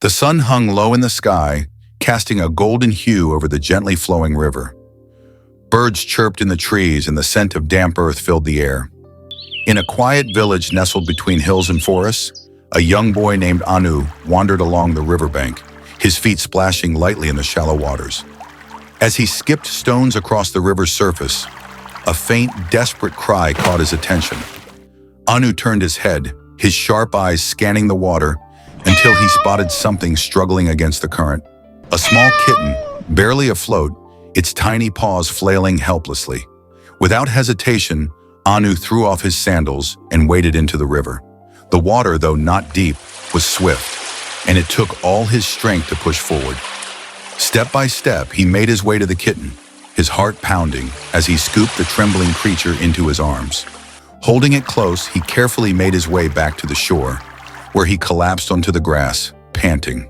The sun hung low in the sky, casting a golden hue over the gently flowing river. Birds chirped in the trees and the scent of damp earth filled the air. In a quiet village nestled between hills and forests, a young boy named Anu wandered along the riverbank, his feet splashing lightly in the shallow waters. As he skipped stones across the river's surface, a faint, desperate cry caught his attention. Anu turned his head, his sharp eyes scanning the water, until he spotted something struggling against the current. A small kitten, barely afloat, its tiny paws flailing helplessly. Without hesitation, Anu threw off his sandals and waded into the river. The water, though not deep, was swift, and it took all his strength to push forward. Step by step, he made his way to the kitten, his heart pounding as he scooped the trembling creature into his arms. Holding it close, he carefully made his way back to the shore, where he collapsed onto the grass, panting.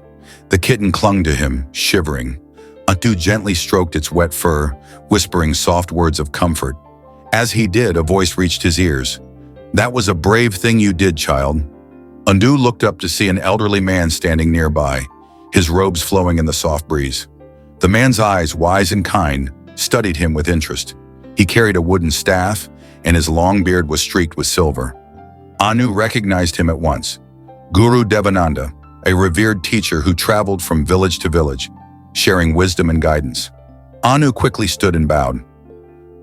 The kitten clung to him, shivering. Anu gently stroked its wet fur, whispering soft words of comfort. As he did, a voice reached his ears. "That was a brave thing you did, child." Anu looked up to see an elderly man standing nearby, his robes flowing in the soft breeze. The man's eyes, wise and kind, studied him with interest. He carried a wooden staff, and his long beard was streaked with silver. Anu recognized him at once. Guru Devananda, a revered teacher who traveled from village to village, sharing wisdom and guidance. Anu quickly stood and bowed.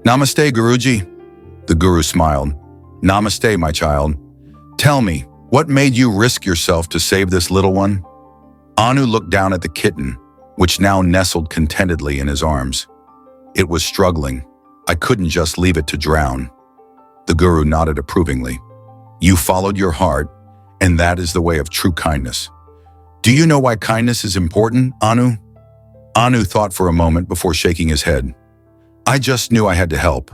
"Namaste, Guruji." The guru smiled. "Namaste, my child. Tell me, what made you risk yourself to save this little one?" Anu looked down at the kitten, which now nestled contentedly in his arms. It was struggling. "I couldn't just leave it to drown." The guru nodded approvingly. "You followed your heart, and that is the way of true kindness." "Do you know why kindness is important, Anu?" Anu thought for a moment before shaking his head. "I just knew I had to help."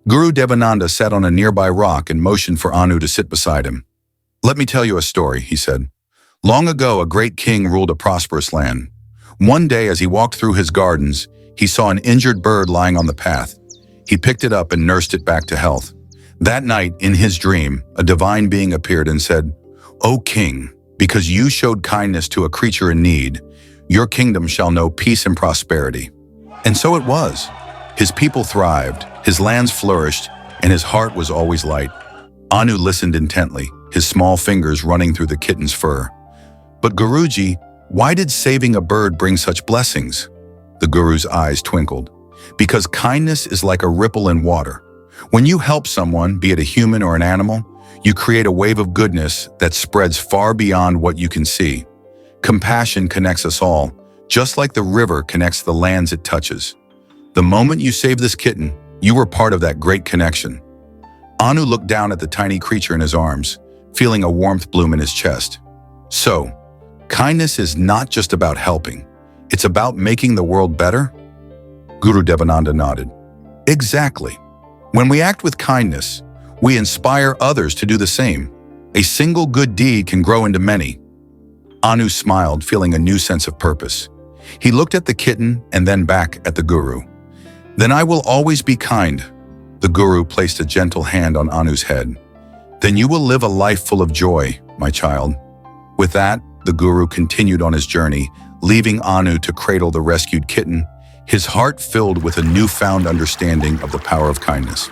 Guru Devananda sat on a nearby rock and motioned for Anu to sit beside him. "Let me tell you a story," he said. "Long ago, a great king ruled a prosperous land. One day, as he walked through his gardens, he saw an injured bird lying on the path. He picked it up and nursed it back to health. That night, in his dream, a divine being appeared and said, 'O king, because you showed kindness to a creature in need, your kingdom shall know peace and prosperity.' And so it was. His people thrived, his lands flourished, and his heart was always light." Anu listened intently, his small fingers running through the kitten's fur. "But Guruji, why did saving a bird bring such blessings?" The guru's eyes twinkled. "Because kindness is like a ripple in water. When you help someone, be it a human or an animal, you create a wave of goodness that spreads far beyond what you can see. Compassion connects us all, just like the river connects the lands it touches. The moment you saved this kitten, you were part of that great connection." Anu looked down at the tiny creature in his arms, feeling a warmth bloom in his chest. "So, kindness is not just about helping. It's about making the world better?" Guru Devananda nodded. "Exactly. When we act with kindness, we inspire others to do the same. A single good deed can grow into many." Anu smiled, feeling a new sense of purpose. He looked at the kitten and then back at the guru. "Then I will always be kind." The guru placed a gentle hand on Anu's head. "Then you will live a life full of joy, my child." With that, the guru continued on his journey, leaving Anu to cradle the rescued kitten, his heart filled with a newfound understanding of the power of kindness.